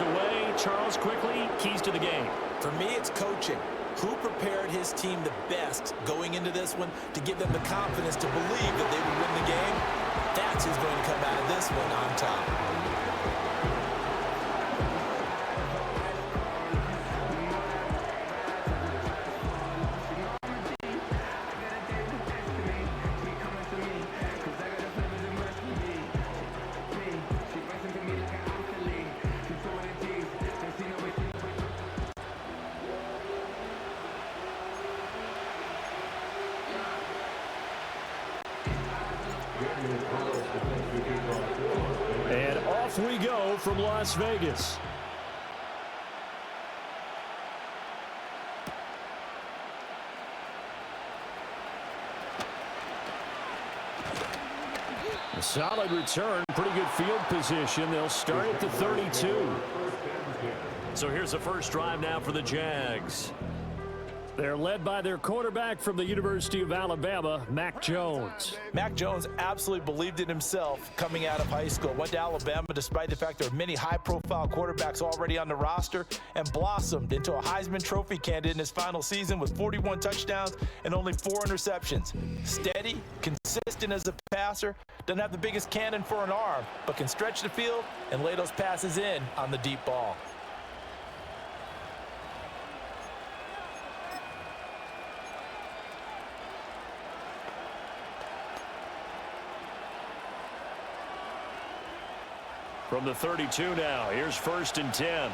away. Charles, quickly, keys to the game. For me, it's coaching. Who prepared his team the best going into this one to give them the confidence to believe that they would win the game? That's who's going to come out of this one on top. And off we go from Las Vegas. A solid return, pretty good field position. They'll start at the 32. So here's the first drive now for the Jags. They're led by their quarterback from the University of Alabama, Mac Jones. Mac Jones absolutely believed in himself coming out of high school. Went to Alabama despite the fact there are many high-profile quarterbacks already on the roster, and blossomed into a Heisman Trophy candidate in his final season with 41 touchdowns and only 4 interceptions. Steady, consistent as a passer, doesn't have the biggest cannon for an arm, but can stretch the field and lay those passes in on the deep ball. From the 32 now, here's 1st and 10.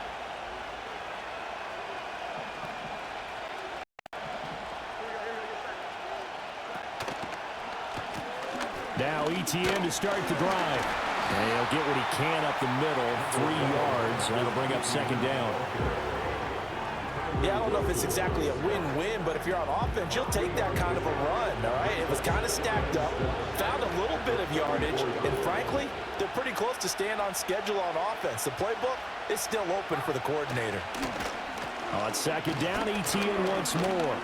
Now ETN to start the drive. And he'll get what he can up the middle, 3 yards. That'll bring up 2nd down. Yeah, I don't know if it's exactly a win-win, but if you're on offense, you'll take that kind of a run, all right? It was kind of stacked up, found a little bit of yardage, and frankly, they're pretty close to staying on schedule on offense. The playbook is still open for the coordinator. On 2nd down, ETN once more.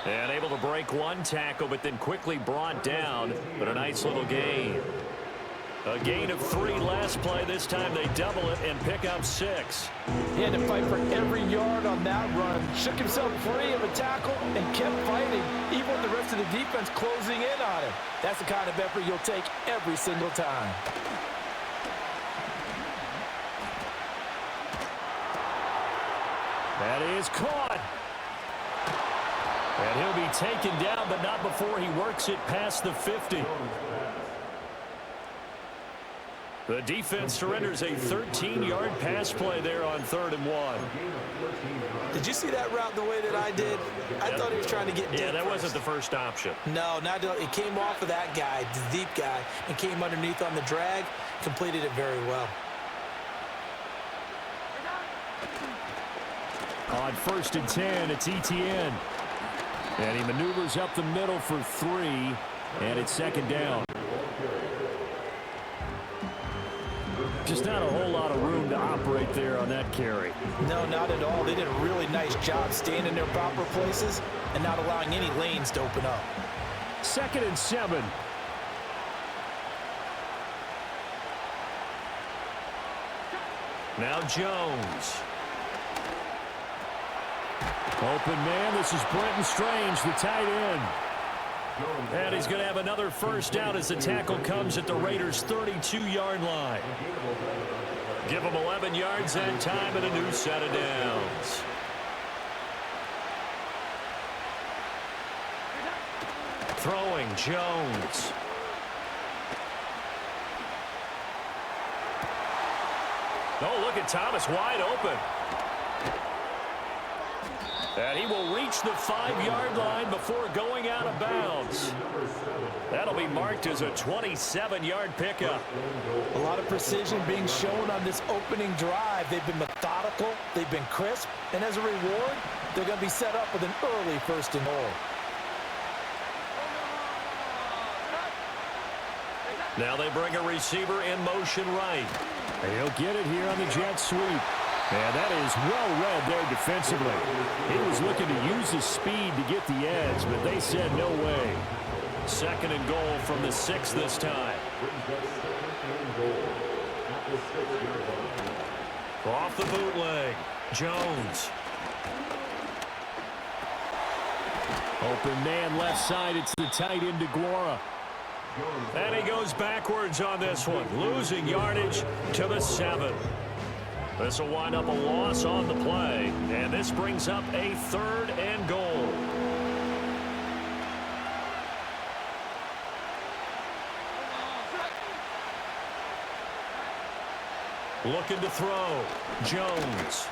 And able to break one tackle, but then quickly brought down. But a nice little gain. A gain of 3 last play. This time they double it and pick up 6. He had to fight for every yard on that run. Shook himself free of a tackle and kept fighting, even with the rest of the defense closing in on him. That's the kind of effort you'll take every single time. That is caught. And he'll be taken down, but not before he works it past the 50. The defense surrenders a 13-yard pass play there on 3rd and 1. Did you see that route the way that I did? I thought he was trying to get deep. Yeah, that wasn't the first option. No, not it came off of that guy, the deep guy, and came underneath on the drag, completed it very well. On 1st and 10, it's ETN. And he maneuvers up the middle for 3, and it's 2nd down. Just not a whole lot of room to operate there on that carry. No, not at all. They did a really nice job staying in their proper places and not allowing any lanes to open up. 2nd and 7. Now Jones. Open man, this is Brenton Strange, the tight end. And he's going to have another first down as the tackle comes at the Raiders' 32-yard line. Give them 11 yards that time and a new set of downs. Throwing Jones. Oh, look at Thomas wide open. And he will reach the 5-yard line before going out of bounds. That'll be marked as a 27-yard pickup. A lot of precision being shown on this opening drive. They've been methodical, they've been crisp, and as a reward, they're going to be set up with an early 1st and goal. Now they bring a receiver in motion right. And he'll get it here on the jet sweep. And that is well read there defensively. He was looking to use his speed to get the edge, but they said no way. Second and goal from the 6 this time. Off the bootleg. Jones. Open man left side. It's the tight end DeGuara. And he goes backwards on this one. Losing yardage to the 7. This will wind up a loss on the play. And this brings up a 3rd and goal. Looking to throw. Jones.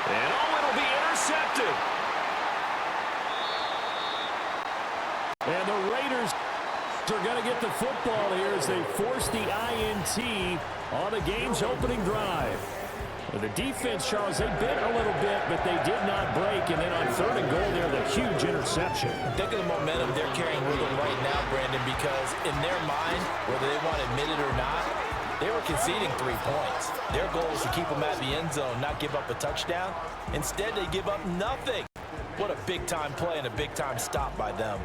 And it'll be intercepted. And the Raiders are going to get the football here as they force the INT on the game's opening drive. The defense, Charles, they bit a little bit, but they did not break. And then on 3rd and goal there, the huge interception. Think of the momentum they're carrying with them right now, Brandon, because in their mind, whether they want to admit it or not, they were conceding 3 points. Their goal is to keep them at the end zone, not give up a touchdown. Instead, they give up nothing. What a big-time play and a big-time stop by them.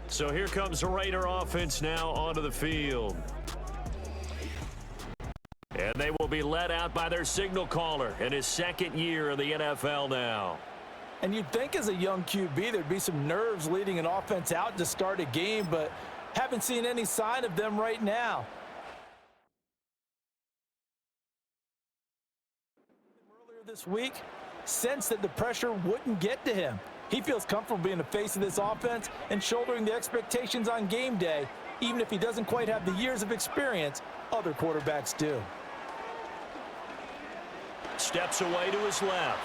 So here comes the Raider offense now onto the field. And they will be led out by their signal caller in his 2nd year in the NFL now. And you'd think as a young QB there'd be some nerves leading an offense out to start a game, but haven't seen any sign of them right now. Earlier this week, sensed that the pressure wouldn't get to him. He feels comfortable being the face of this offense and shouldering the expectations on game day, even if he doesn't quite have the years of experience other quarterbacks do. Steps away to his left.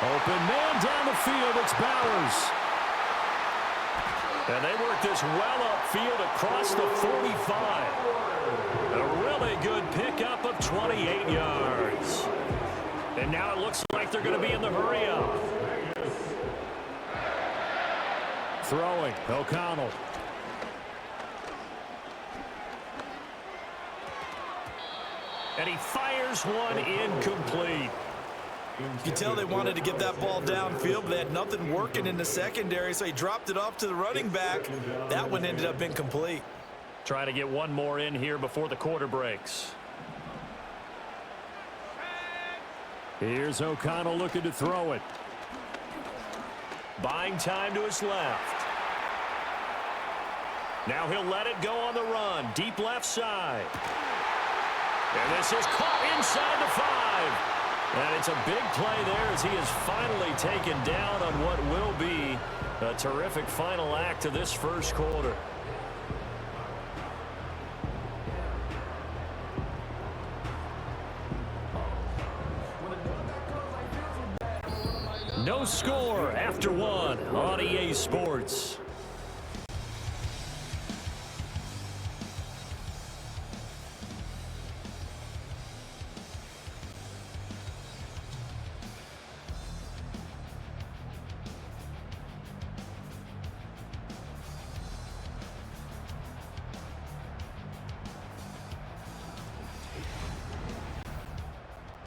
Open man down the field. It's Bowers. And they work this well upfield across the 45. A really good pickup of 28 yards. And now it looks like they're going to be in the hurry-up. Throwing, O'Connell. And he fires one incomplete. You can tell they wanted to get that ball downfield, but they had nothing working in the secondary, so he dropped it off to the running back. That one ended up incomplete. Trying to get one more in here before the quarter breaks. Here's O'Connell looking to throw it. Buying time to his left. Now he'll let it go on the run. Deep left side. And this is caught inside the 5. And it's a big play there as he is finally taken down on what will be a terrific final act of this first quarter. No score after 1 on EA Sports.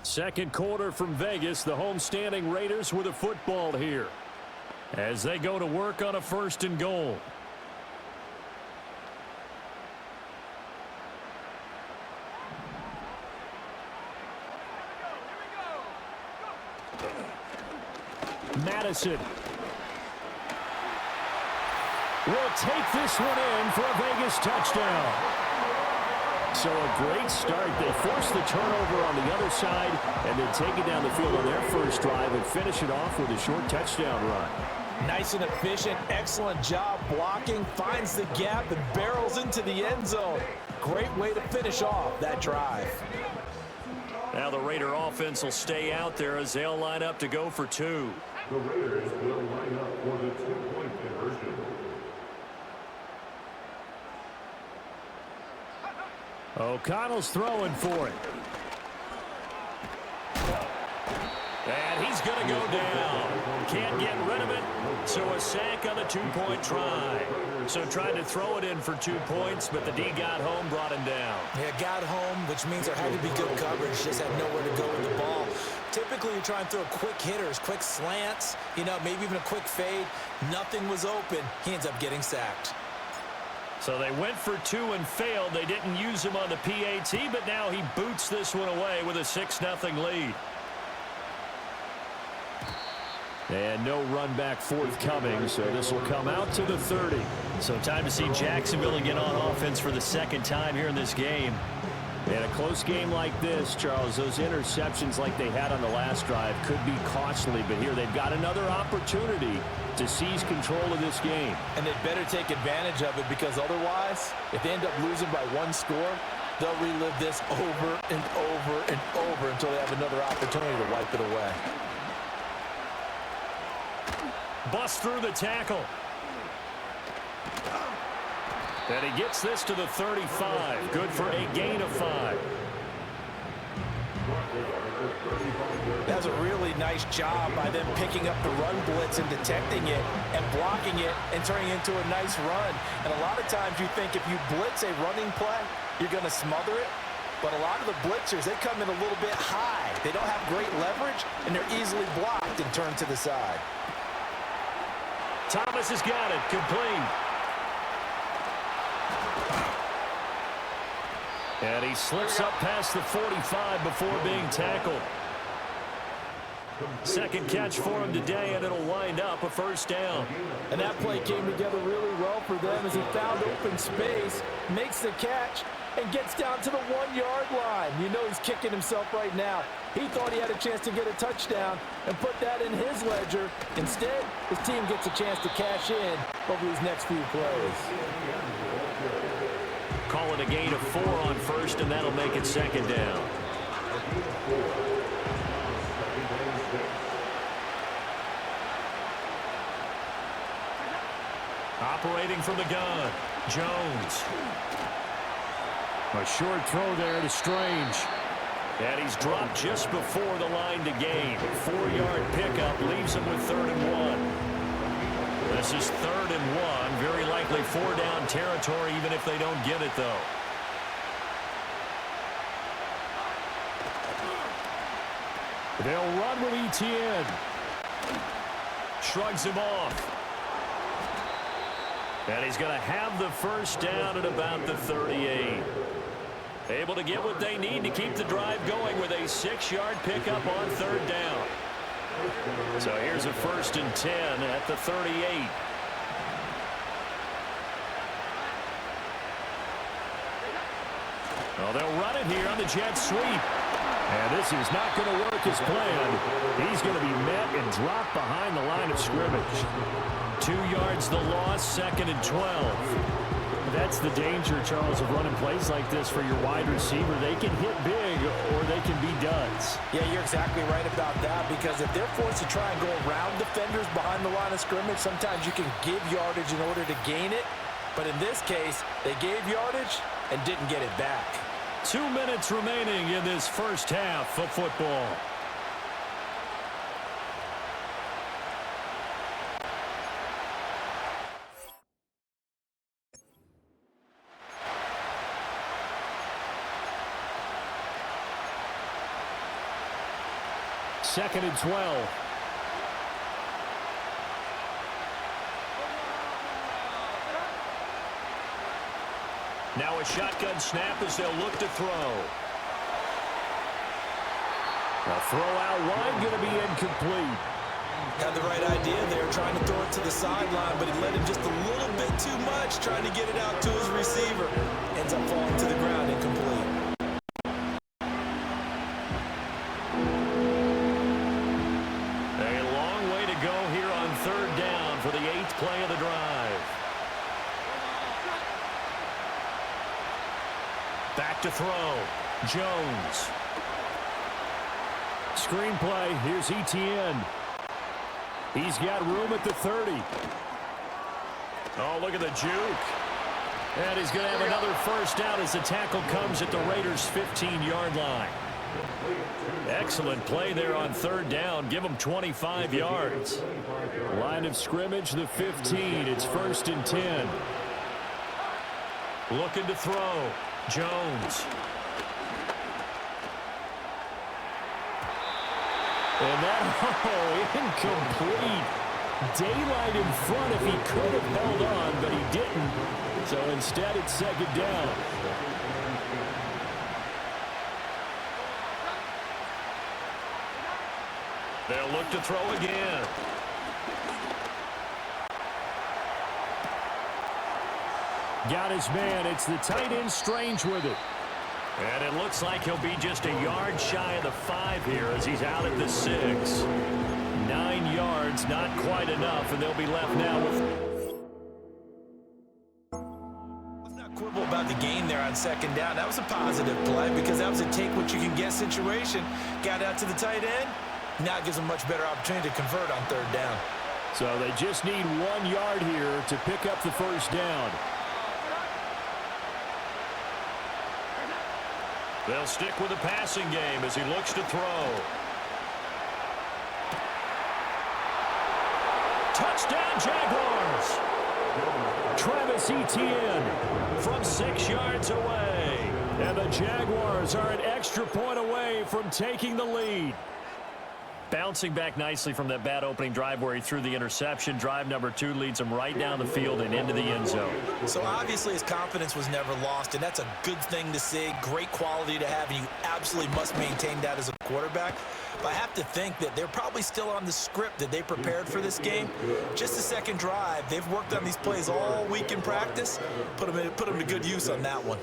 Second quarter from Vegas. The homestanding Raiders with a football here as they go to work on a 1st and goal. Madison will take this one in for a Vegas touchdown. So a great start. They force the turnover on the other side and then take it down the field on their first drive and finish it off with a short touchdown run. Nice and efficient. Excellent job blocking. Finds the gap and barrels into the end zone. Great way to finish off that drive. Now the Raider offense will stay out there as they'll line up to go for 2. The Raiders will line up for the 2-point conversion. O'Connell's throwing for it. And he's going to go down. Can't get rid of it, so a sack on the two-point try. So tried to throw it in for 2 points, but the D got home, brought him down. Yeah, got home, which means there had to be good coverage. Just had nowhere to go with the ball. Typically, you're trying to throw quick hitters, quick slants, maybe even a quick fade. Nothing was open. He ends up getting sacked. So they went for 2 and failed. They didn't use him on the PAT, but now he boots this one away with a 6-0 lead. And no run back forthcoming, so this will come out to the 30. So time to see Jacksonville again on offense for the second time here in this game. And a close game like this, Charles, those interceptions like they had on the last drive could be costly, but here they've got another opportunity to seize control of this game. And they'd better take advantage of it, because otherwise, if they end up losing by 1 score, they'll relive this over and over and over until they have another opportunity to wipe it away. Bust through the tackle. And he gets this to the 35. Good for a gain of 5. That's a really nice job by them picking up the run blitz and detecting it and blocking it and turning it into a nice run. And a lot of times you think if you blitz a running play, you're going to smother it. But a lot of the blitzers, they come in a little bit high. They don't have great leverage, and they're easily blocked and turned to the side. Thomas has got it. Complete. And he slips up past the 45 before being tackled. Second catch for him today, and it'll wind up a first down. And that play came together really well for them as he found open space, makes the catch, and gets down to the 1-yard line. You know he's kicking himself right now. He thought he had a chance to get a touchdown and put that in his ledger. Instead, his team gets a chance to cash in over these next few plays. Call it a gain of 4 on first, and that'll make it second down. Operating from the gun, Jones. A short throw there to Strange. And he's dropped just before the line to gain. 4-yard pickup leaves him with 3rd and 1. This is 3rd and 1. Very likely 4-down territory, even if they don't get it, though. They'll run with Etienne. Shrugs him off. And he's going to have the first down at about the 38. Able to get what they need to keep the drive going with a 6-yard pickup on 3rd down. So here's a 1st and 10 at the 38. Well, they'll run it here on the jet sweep. And this is not going to work as planned. He's going to be met and dropped behind the line of scrimmage. 2 yards the loss, 2nd and 12. That's the danger, Charles, of running plays like this for your wide receiver. They can hit big or they can be duds. Yeah, you're exactly right about that, because if they're forced to try and go around defenders behind the line of scrimmage, sometimes you can give yardage in order to gain it. But in this case, they gave yardage and didn't get it back. 2 minutes remaining in this first half of football. Second and 12. Now a shotgun snap as they'll look to throw. A throw out wide, going to be incomplete. Had the right idea there, trying to throw it to the sideline, but he let him just a little bit too much, trying to get it out to his receiver. Ends up falling to the ground, incomplete. A long way to go here on 3rd down for the 8th play of the drive. Back to throw. Jones. Screenplay. Here's Etienne. He's got room at the 30. Oh, look at the juke. And he's going to have another first down as the tackle comes at the Raiders' 15-yard line. Excellent play there on third down. Give them 25 yards. Line of scrimmage, the 15. It's 1st and 10. Looking to throw. Jones. And that, incomplete. Daylight in front if he could have held on, but he didn't. So instead, it's 2nd down. They'll look to throw again. Got his man. It's the tight end Strange with it. And it looks like he'll be just a yard shy of the 5 here as he's out at the 6. 9 yards, not quite enough, and they'll be left now with... Let's not quibble about the gain there on 2nd down. That was a positive play because that was a take-what-you-can-get situation. Got out to the tight end. Now it gives them much better opportunity to convert on 3rd down. So they just need 1 yard here to pick up the 1st down. They'll stick with the passing game as he looks to throw. Touchdown, Jaguars! Travis Etienne from 6 yards away. And the Jaguars are an extra point away from taking the lead. Bouncing back nicely from that bad opening drive where he threw the interception. Drive number 2 leads him right down the field and into the end zone. So obviously his confidence was never lost, and that's a good thing to see. Great quality to have, and you absolutely must maintain that as a quarterback. But I have to think that they're probably still on the script that they prepared for this game. Just the 2nd drive. They've worked on these plays all week in practice. Put them to good use on that one.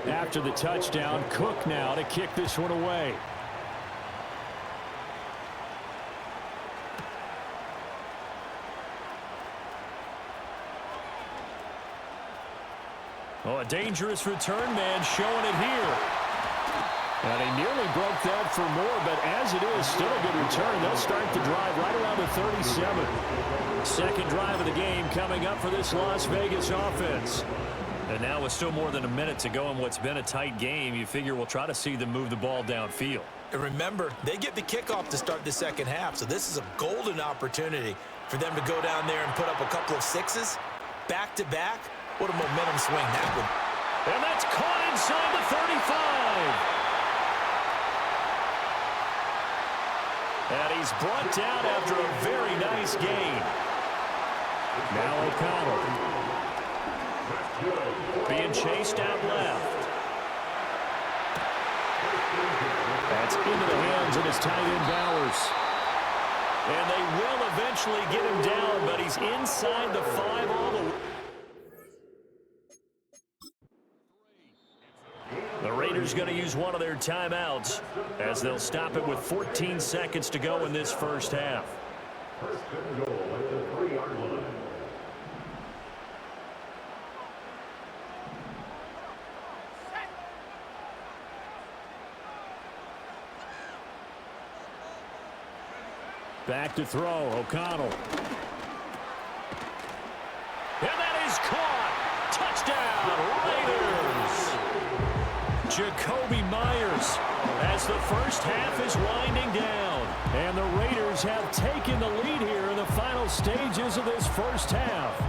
After the touchdown, Cook now to kick this one away. Oh, a dangerous return man showing it here. And he nearly broke that for more, but as it is, still a good return. They'll start the drive right around the 37. 2nd drive of the game coming up for this Las Vegas offense. And now with still more than a minute to go in what's been a tight game, you figure we'll try to see them move the ball downfield. And remember, they get the kickoff to start the 2nd half, so this is a golden opportunity for them to go down there and put up a couple of 6s. Back-to-back, what a momentum swing that would. And that's caught inside the 35. And he's brought down after a very nice gain. Now O'Connell. Being chased out left. That's into the hands of his tight end Bowers. And they will eventually get him down, but he's inside the 5 all the way. The Raiders going to use one of their timeouts as they'll stop it with 14 seconds to go in this 1st half. 1st and goal at the 3-yard line. Back to throw, O'Connell. And that is caught. Touchdown, Raiders. Jacoby Myers as the 1st half is winding down. And the Raiders have taken the lead here in the final stages of this 1st half.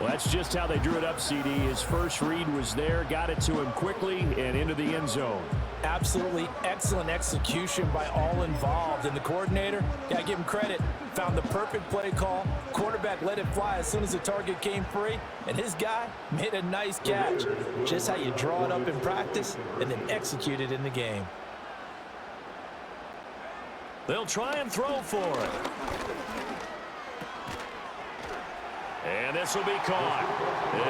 Well, that's just how they drew it up, CD. His first read was there, got it to him quickly and into the end zone. Absolutely excellent execution by all involved. And the coordinator, got to give him credit, found the perfect play call. Quarterback let it fly as soon as the target came free. And his guy made a nice catch. Just how you draw it up in practice and then execute it in the game. They'll try and throw for it. And this will be caught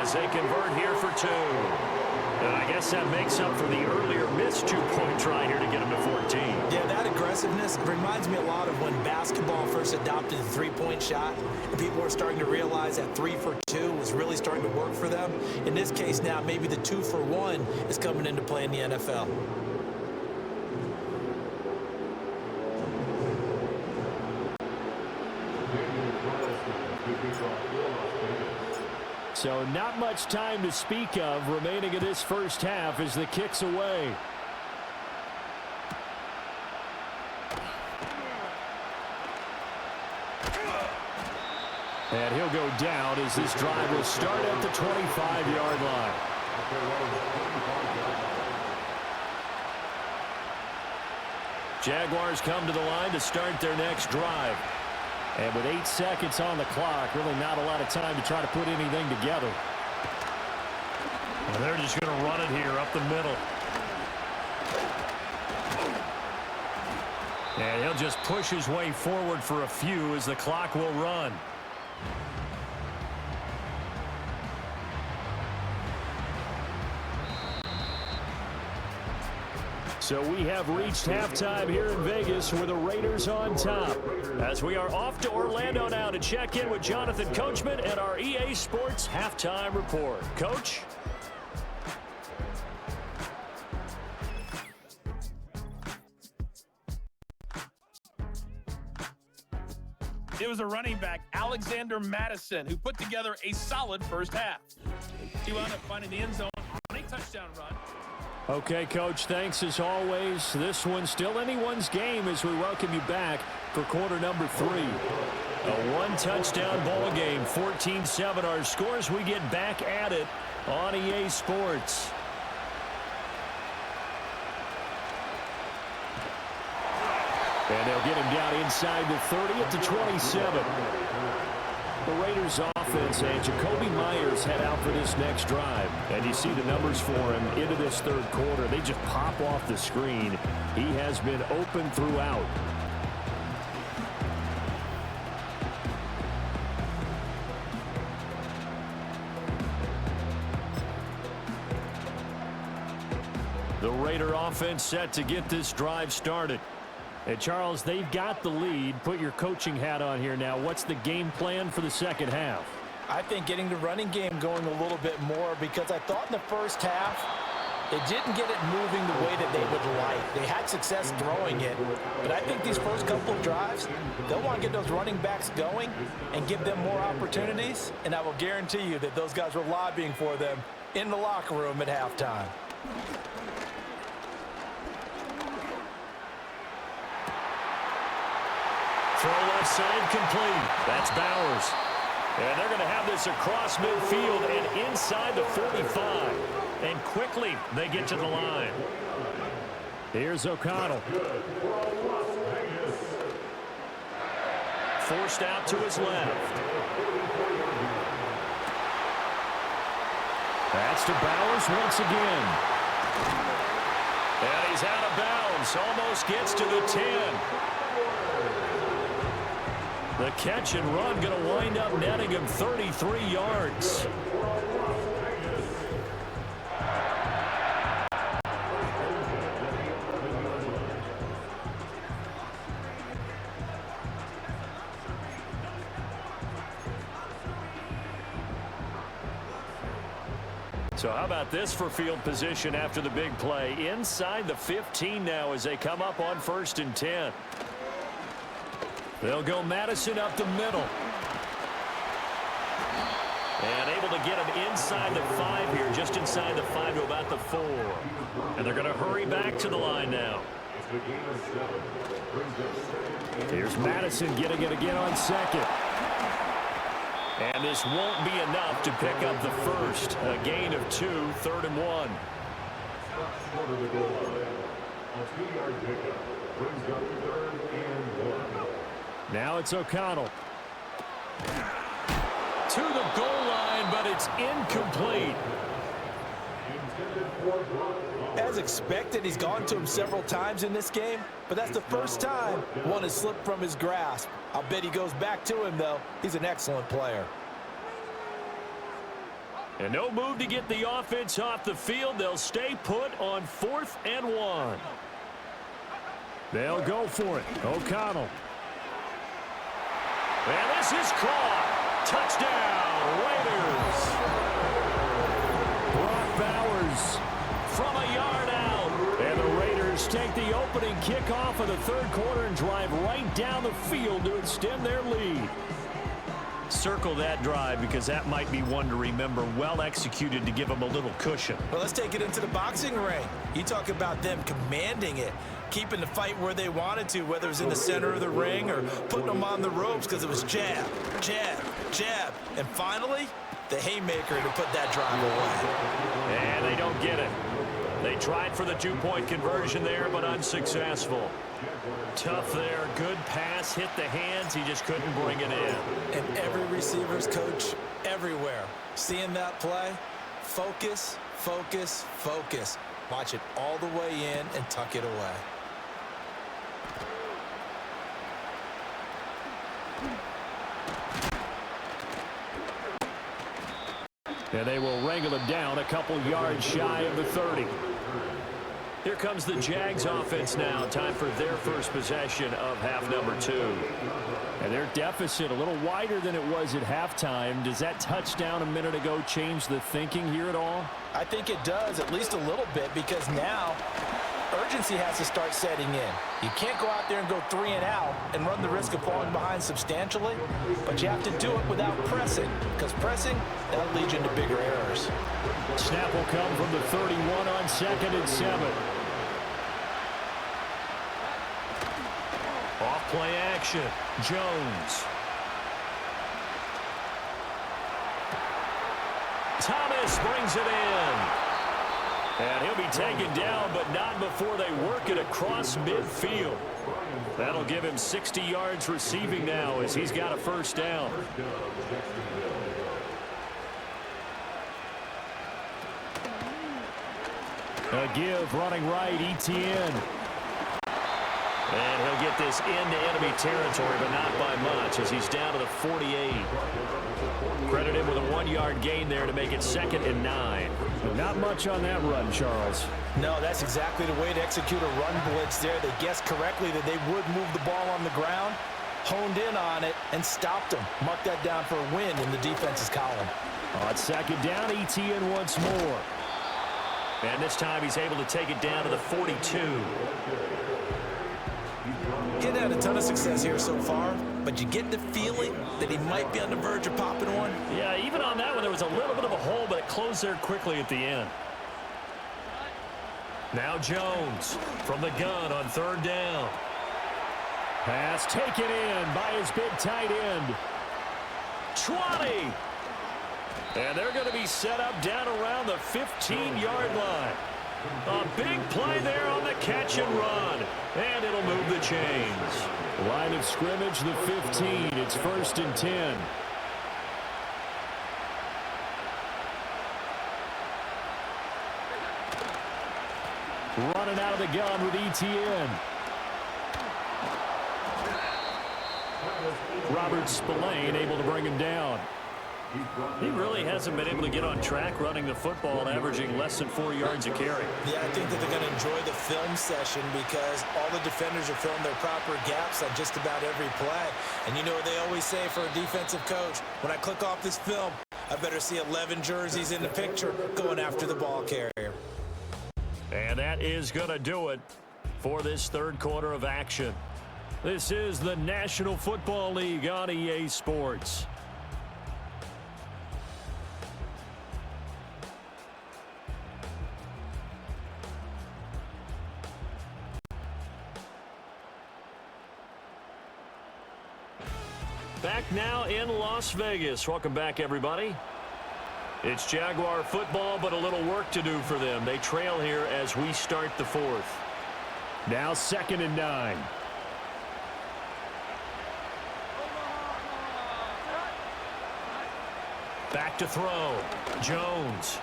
as they convert here for 2. And I guess that makes up for the earlier missed 2-point try here to get him to 14. Yeah, that aggressive aggressiveness, it reminds me a lot of when basketball first adopted the three-point shot, and people were starting to realize that 3 for 2 was really starting to work for them. In this case now, maybe the 2 for 1 is coming into play in the NFL. So not much time to speak of remaining in this first half as the kick's away. And he'll go down as this drive will start at the 25-yard line. Jaguars come to the line to start their next drive. And with 8 seconds on the clock, really not a lot of time to try to put anything together. And they're just going to run it here up the middle. And he'll just push his way forward for a few as the clock will run. So we have reached halftime here in Vegas with the Raiders on top. As we are off to Orlando now to check in with Jonathan Coachman and our EA Sports Halftime Report. Coach? It was a running back, Alexander Madison, who put together a solid first half. He wound up finding the end zone on a touchdown run. Okay, Coach, thanks as always. This one's still anyone's game as we welcome you back for quarter number 3. A one-touchdown ball game, 14-7 our scores. We get back at it on EA Sports. And they'll get him down inside the 30 at the 27. The Raiders offense and Jacoby Myers head out for this next drive. And you see the numbers for him into this third quarter. They just pop off the screen. He has been open throughout. The Raider offense set to get this drive started. And Charles, they've got the lead. Put your coaching hat on here now. What's the game plan for the second half? I think getting the running game going a little bit more, because I thought in the first half they didn't get it moving the way that they would like. They had success throwing it, but I think these first couple of drives, they'll want to get those running backs going and give them more opportunities, and I will guarantee you that those guys were lobbying for them in the locker room at halftime. Throw left side complete. That's Bowers. And they're going to have this across midfield and inside the 45. And quickly they get to the line. Here's O'Connell. Forced out to his left. That's to Bowers once again. And he's out of bounds. Almost gets to the 10. The catch and run going to wind up netting him 33 yards. So how about this for field position after the big play? Inside the 15 now as they come up on 1st and 10. They'll go Madison up the middle. And able to get him inside the 5 here, just inside the 5 to about the 4. And they're going to hurry back to the line now. Here's Madison getting it again on 2nd. And this won't be enough to pick up the first. A gain of 2, 3rd and 1. Now it's O'Connell. To the goal line, but it's incomplete. As expected, he's gone to him several times in this game, but that's the first time one has slipped from his grasp. I'll bet he goes back to him, though. He's an excellent player. And no move to get the offense off the field. They'll stay put on 4th and 1. They'll go for it. O'Connell. And this is caught. Touchdown, Raiders. Brock Bowers from a yard out. And the Raiders take the opening kickoff of the third quarter and drive right down the field to extend their lead. Circle that drive because that might be one to remember. Well executed to give them a little cushion. Well, let's take it into the boxing ring. You talk about them commanding it, keeping the fight where they wanted to, whether it was in the center of the ring or putting them on the ropes because it was jab, jab, jab. And finally, the haymaker to put that drive away. And they don't get it. They tried for the two-point conversion there, but unsuccessful. Tough there. Good pass. Hit the hands. He just couldn't bring it in. And every receiver's coach everywhere. Seeing that play, focus, focus, focus. Watch it all the way in and tuck it away. And they will wrangle him down a couple yards shy of the 30. Here comes the Jags offense now. Time for their first possession of half number 2. And their deficit a little wider than it was at halftime. Does that touchdown a minute ago change the thinking here at all? I think it does, at least a little bit, because now urgency has to start setting in. You can't go out there and go 3 and out and run the risk of falling behind substantially, but you have to do it without pressing, because pressing, that'll lead you into bigger errors. Snap will come from the 31 on 2nd and 7. Off play action. Jones. Thomas brings it in. And he'll be taken down, but not before they work it across midfield. That'll give him 60 yards receiving now as he's got a first down. A give running right, Etienne. And he'll get this into enemy territory, but not by much as he's down to the 48. Credit him with a 1-yard gain there to make it 2nd and 9. Not much on that run, Charles. No, that's exactly the way to execute a run blitz there. They guessed correctly that they would move the ball on the ground, honed in on it, and stopped them. Mark that down for a win in the defense's column. On 2nd down, Etienne once more. And this time he's able to take it down to the 42. He's had a ton of success here so far, but you get the feeling that he might be on the verge of popping one. Yeah, even on that one, there was a little bit of a hole, but it closed there quickly at the end. Now Jones from the gun on 3rd down. Pass taken in by his big tight end. 20. And they're going to be set up down around the 15-yard line. A big play there on the catch and run. And it'll move the chains. Line of scrimmage, the 15. It's 1st and 10. Running out of the gun with Etienne. Robert Spillane able to bring him down. He really hasn't been able to get on track running the football and averaging less than 4 yards a carry. Yeah, I think that they're going to enjoy the film session because all the defenders are filling their proper gaps on just about every play. And you know what they always say for a defensive coach, when I click off this film, I better see 11 jerseys in the picture going after the ball carrier. And that is going to do it for this third quarter of action. This is the National Football League on EA Sports. Back now in Las Vegas. Welcome back, everybody. It's Jaguar football, but a little work to do for them. They trail here as we start the 4th. Now 2nd and 9. Back to throw. Jones.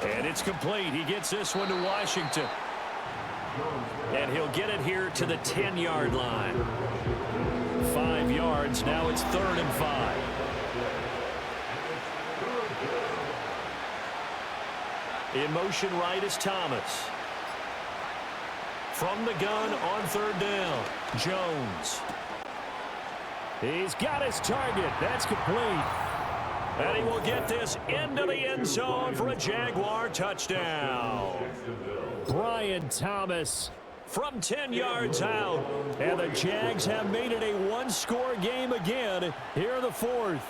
And it's complete. He gets this one to Washington. And he'll get it here to the 10-yard line. 5 yards. Now it's 3rd and 5. In motion right is Thomas. from the gun on third down. Jones. He's got his target. That's complete. And he will get this into the end zone for a Jaguar touchdown. Brian Thomas from 10 yards out. And the Jags have made it a one-score game again here in the fourth.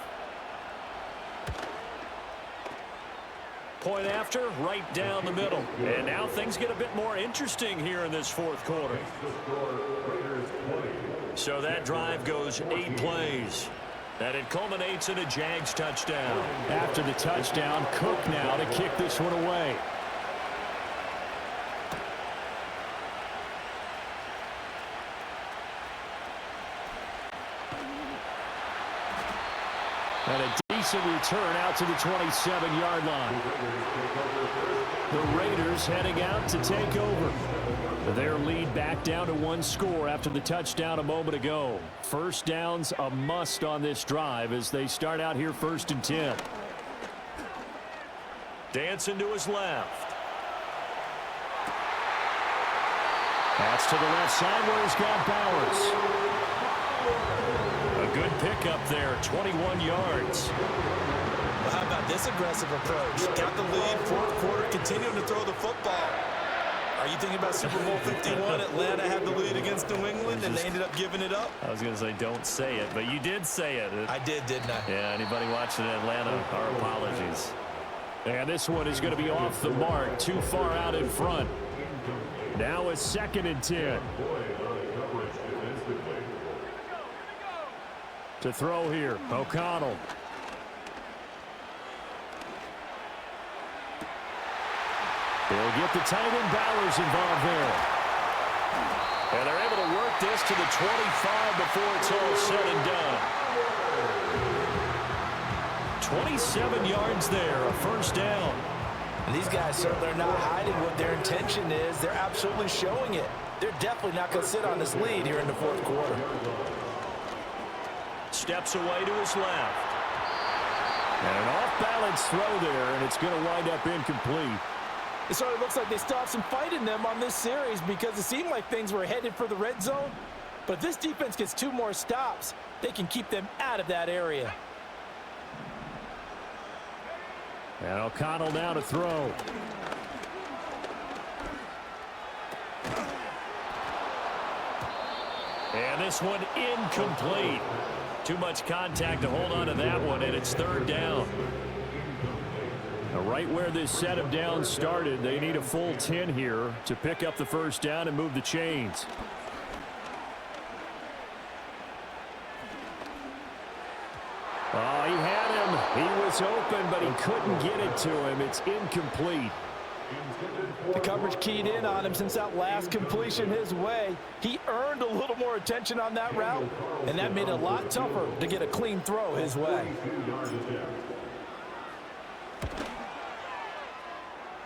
Point after, right down the middle. And now things get a bit more interesting here in this fourth quarter. So that drive goes 8 plays. And it culminates in a Jags touchdown. After the touchdown, Cook now to kick this one away. And a decent return out to the 27-yard line. The Raiders heading out to take over. Their lead back down to 1 score after the touchdown a moment ago. First down's a must on this drive as they start out here 1st and 10. Dancing to his left. That's to the left side where he's got Bowers. A good pickup there, 21 yards. Well, how about this aggressive approach? Got the lead, fourth quarter, continuing to throw the football. Are you thinking about Super Bowl 51? Atlanta had the lead against New England, and they ended up giving it up? I was going to say don't say it, but you did say it. I did, didn't I? Yeah, anybody watching Atlanta, our apologies. And this one is going to be off the mark, too far out in front. Now it's 2nd and 10. To throw here, O'Connell. They'll get the tight end Bowers involved there. And they're able to work this to the 25 before it's all said and done. 27 yards there, a first down. And these guys certainly are not hiding what their intention is. They're absolutely showing it. They're definitely not going to sit on this lead here in the fourth quarter. Steps away to his left. And an off-balance throw there, and it's going to wind up incomplete. It sort of looks like they still have some fight in them on this series because it seemed like things were headed for the red zone. But if this defense gets 2 more stops, they can keep them out of that area. And O'Connell now to throw. And this one incomplete. Too much contact to hold on to that one, and it's 3rd down. Now, right where this set of downs started, they need a full 10 here to pick up the first down and move the chains. Oh, he had him. He was open, but he couldn't get it to him. It's incomplete. The coverage keyed in on him since that last completion his way. He earned a little more attention on that route, and that made it a lot tougher to get a clean throw his way.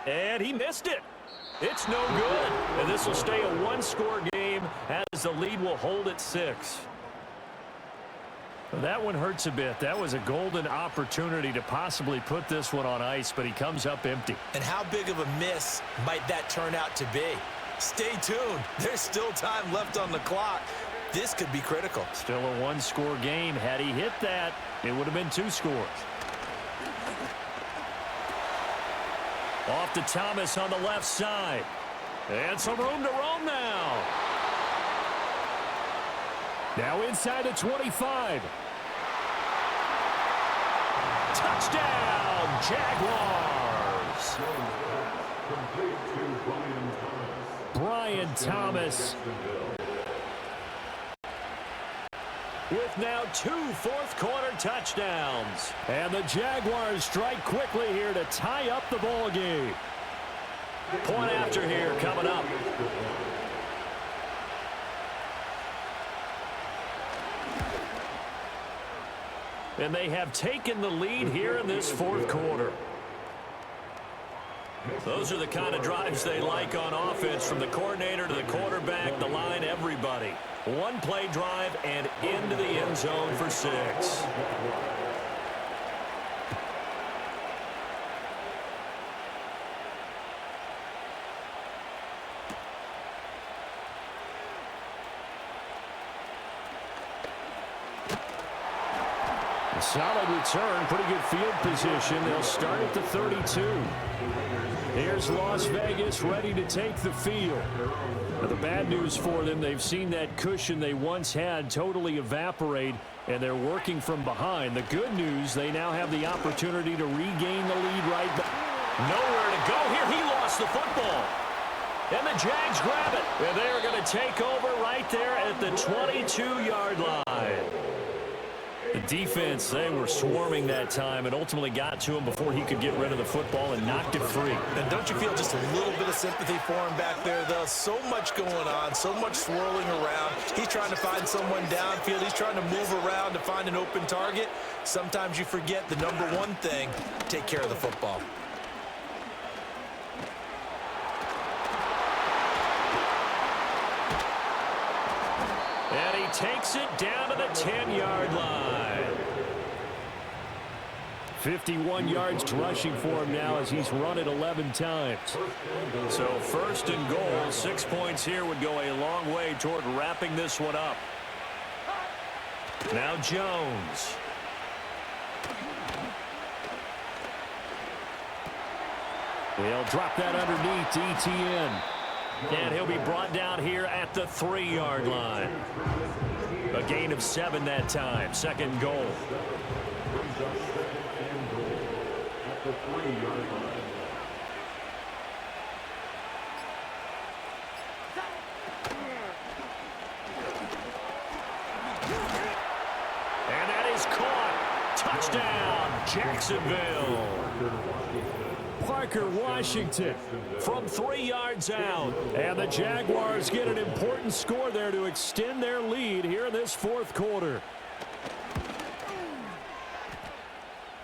And he missed it. It's no good. And this will stay a 1-score game as the lead will hold at 6. That one hurts a bit. That was a golden opportunity to possibly put this one on ice, but he comes up empty. And how big of a miss might that turn out to be? Stay tuned. There's still time left on the clock. This could be critical. Still a 1-score game. Had he hit that, it would have been 2 scores. Off to Thomas on the left side. And some room to roam now. Now inside the 25. Touchdown, Jaguars. Brian Thomas with now 2 fourth-quarter touchdowns. And the Jaguars strike quickly here to tie up the ball game. Point after here coming up. And they have taken the lead here in this fourth quarter. Those are the kind of drives they like on offense, from the coordinator to the quarterback, the line, everybody. 1-play drive and into the end zone for 6. Solid return, pretty good field position. They'll start at the 32. Here's Las Vegas ready to take the field. Now, the bad news for them, they've seen that cushion they once had totally evaporate, and they're working from behind. The good news, they now have the opportunity to regain the lead right back. Nowhere to go here. He lost the football. And the Jags grab it. And they are going to take over right there at the 22-yard line. The defense, they were swarming that time and ultimately got to him before he could get rid of the football and knocked it free. And don't you feel just a little bit of sympathy for him back there, though? So much going on, so much swirling around. He's trying to find someone downfield. He's trying to move around to find an open target. Sometimes you forget the number one thing, take care of the football. And he takes it down to the 10-yard line. 51 yards rushing for him now as he's run it 11 times. So first and goal, 6 points here would go a long way toward wrapping this one up. Now Jones. They'll drop that underneath to ETN. And he'll be brought down here at the 3-yard line. A gain of 7 that time. Second goal. At the 3-yard line. And that is caught. Touchdown, Jacksonville. Parker Washington from 3 yards out. And the Jaguars get an important score there to extend their lead here in this fourth quarter.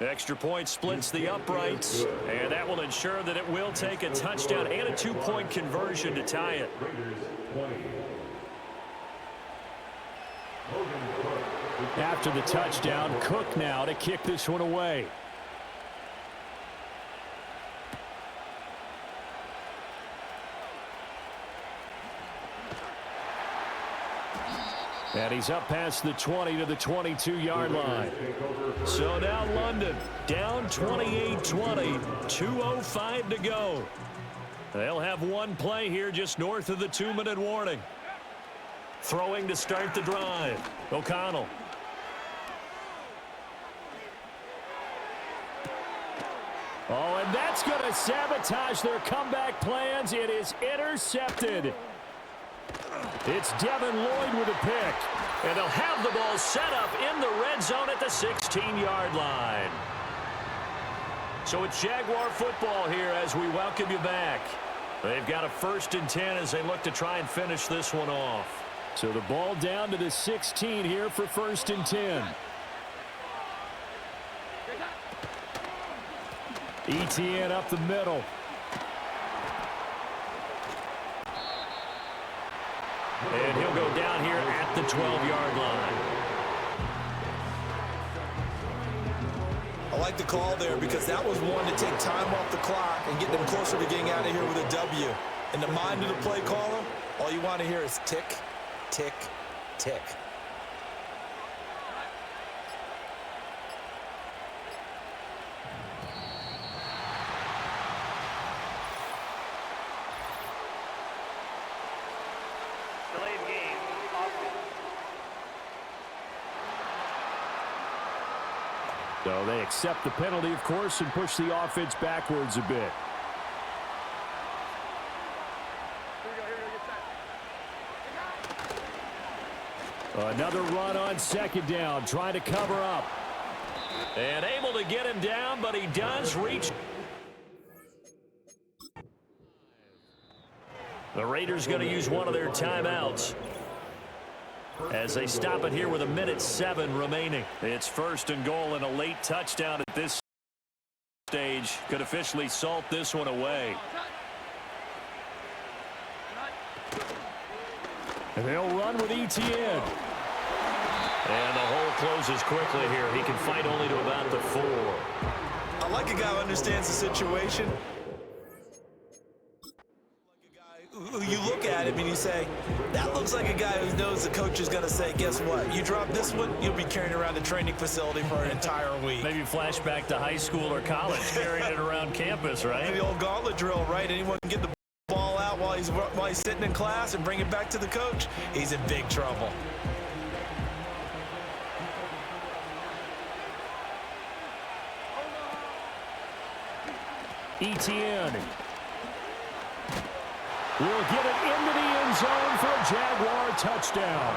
Extra point splits the uprights, and that will ensure that it will take a touchdown and a 2-point conversion to tie it. After the touchdown, Cook now to kick this one away. And he's up past the 20 to the 22-yard line. So now London down 28-20, 2:05 to go. They'll have one play here just north of the 2-minute warning. Throwing to start the drive. O'Connell. Oh, and that's going to sabotage their comeback plans. It is intercepted. It's Devin Lloyd with a pick. And they'll have the ball set up in the red zone at the 16-yard line. So it's Jaguar football here as we welcome you back. They've got a 1st and 10 as they look to try and finish this one off. So the ball down to the 16 here for 1st and 10. ETN up the middle. And he'll go down here at the 12-yard line. I like the call there because that was one to take time off the clock and get them closer to getting out of here with a W. In the mind of the play caller, all you want to hear is tick, tick, tick. So they accept the penalty, of course, and push the offense backwards a bit. Another run on 2nd down, trying to cover up. And able to get him down, but he does reach. The Raiders going to use one of their timeouts as they stop it here with 1:07 remaining. It's 1st and goal, and a late touchdown at this stage could officially salt this one away. And they'll run with ETN. And the hole closes quickly here. He can fight only to about the 4. I like a guy who understands the situation. Like a guy who you look at behind him and you say, that looks like a guy who knows the coach is going to say, guess what? You drop this one, you'll be carrying around the training facility for an entire week. Maybe flashback to high school or college, carrying it around campus, right? The old gauntlet drill, right? Anyone can get the ball out while he's sitting in class and bring it back to the coach. He's in big trouble. Etienne will get it into the end zone for a Jaguar touchdown.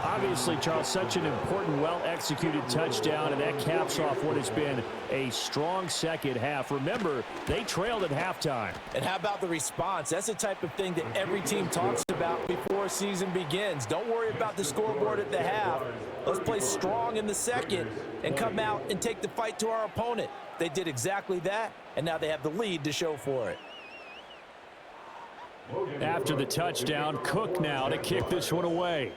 Obviously, Charles, such an important, well-executed touchdown, and that caps off what has been a strong second half. Remember, they trailed at halftime. And how about the response? That's the type of thing that every team talks about before a season begins. Don't worry about the scoreboard at the half. Let's play strong in the second and come out and take the fight to our opponent. They did exactly that, and now they have the lead to show for it. After the touchdown, Cook now to kick this one away.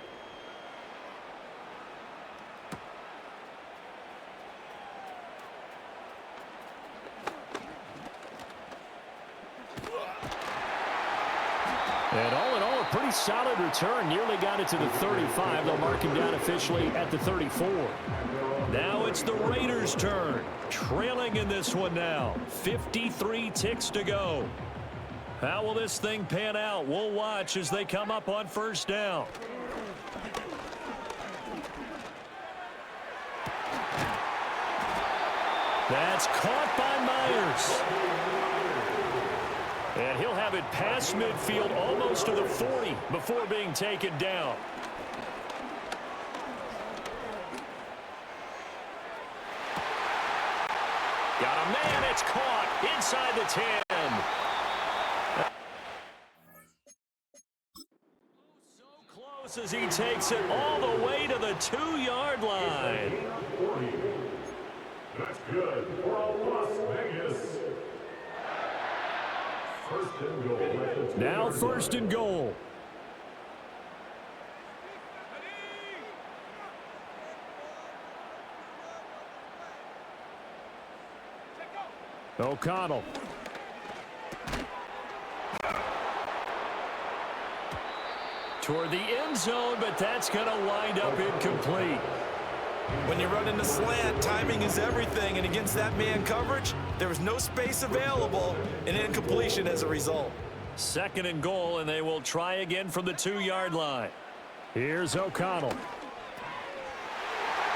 And all in all, a pretty solid return. Nearly got it to the 35. They'll mark him down officially at the 34. Now it's the Raiders' turn. Trailing in this one now. 53 ticks to go. How will this thing pan out? We'll watch as they come up on first down. That's caught by Myers. And he'll have it past midfield almost to the 40 before being taken down. Got a man, it's caught inside the 10. So close as he takes it all the way to the 2-yard line. That's good for Las Vegas. First and goal. Now first and goal. O'Connell. Toward the end zone, but that's going to wind up incomplete. When you run in the slant, timing is everything, and against that man coverage, there was no space available, and incompletion as a result. Second and goal, and they will try again from the 2-yard line. Here's O'Connell.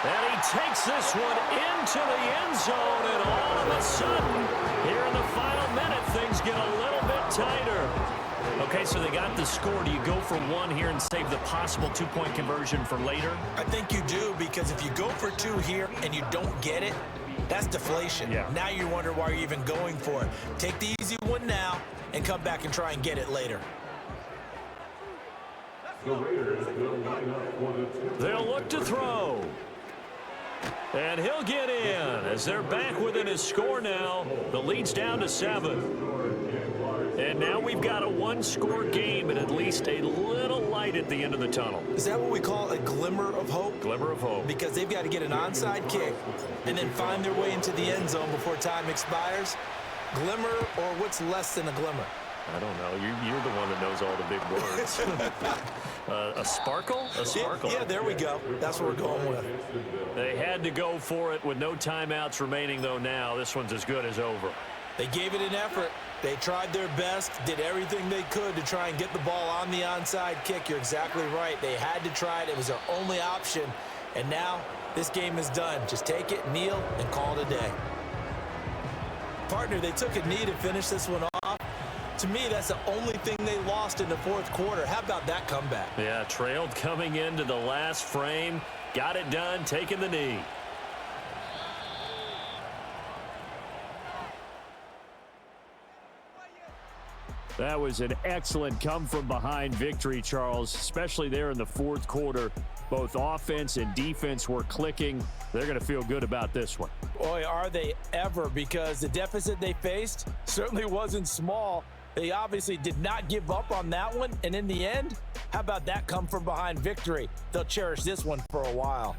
And he takes this one into the end zone, and all of a sudden, here in the final minute, things get a little bit tighter. Okay, so they got the score. Do you go for one here and save the possible 2-point conversion for later? I think you do, because if you go for 2 here and you don't get it, that's deflation. Yeah. Now you wonder why you're even going for it. Take the easy one now and come back and try and get it later. The Raiders will line up for the 2. They'll look to throw. And he'll get in as they're back within his score now. The lead's down to 7. And now we've got a 1-score game and at least a little light at the end of the tunnel. Is that what we call a glimmer of hope? Glimmer of hope. Because they've got to get an onside kick and then find their way into the end zone before time expires. Glimmer, or what's less than a glimmer? I don't know. You're the one that knows all the big words. A sparkle? A sparkle. Yeah, there we go. That's what we're going with. They had to go for it with no timeouts remaining, though, now. This one's as good as over. They gave it an effort. They tried their best, did everything they could to try and get the ball on the onside kick. You're exactly right. They had to try it. It was their only option. And now this game is done. Just take it, kneel, and call it a day. Partner, they took a knee to finish this one off. To me, that's the only thing they lost in the fourth quarter. How about that comeback? Yeah, trailed coming into the last frame. Got it done, taking the knee. That was an excellent come-from-behind victory, Charles, especially there in the fourth quarter. Both offense and defense were clicking. They're going to feel good about this one. Boy, are they ever, because the deficit they faced certainly wasn't small. They obviously did not give up on that one, and in the end, how about that come-from-behind victory? They'll cherish this one for a while.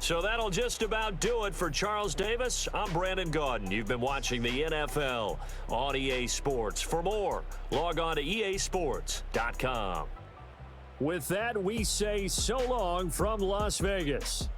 So that'll just about do it for Charles Davis. I'm Brandon Gaudin. You've been watching the NFL on EA Sports. For more, log on to easports.com. With that, we say so long from Las Vegas.